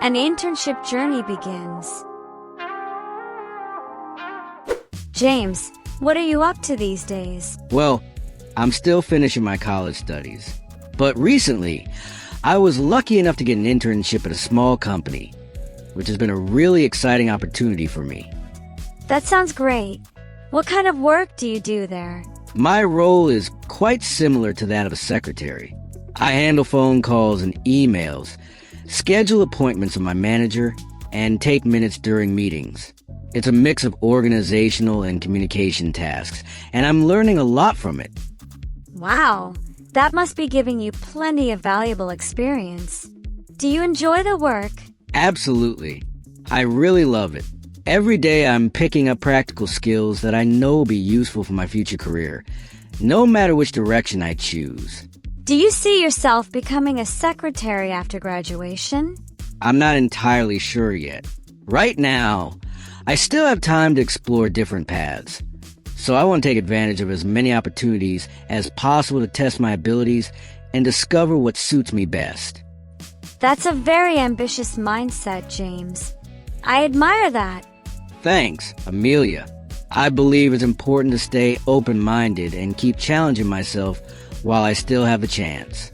An internship journey begins. James, what are you up to these days? Well, I'm still finishing my college studies. But recently, I was lucky enough to get an internship at a small company, which has been a really exciting opportunity for me. That sounds great. What kind of work do you do there? My role is quite similar to that of a secretary. I handle phone calls and emails, schedule appointments with my manager, and take minutes during meetings. It's a mix of organizational and communication tasks, and I'm learning a lot from it. Wow, that must be giving you plenty of valuable experience. Do you enjoy the work? Absolutely. I really love it. Every day I'm picking up practical skills that I know will be useful for my future career, no matter which direction I choose. Do you see yourself becoming a secretary after graduation? I'm not entirely sure yet. Right now, I still have time to explore different paths. So I want to take advantage of as many opportunities as possible to test my abilities and discover what suits me best. That's a very ambitious mindset, James. I admire that. Thanks, Amelia. I believe it's important to stay open-minded and keep challenging myself while I still have a chance.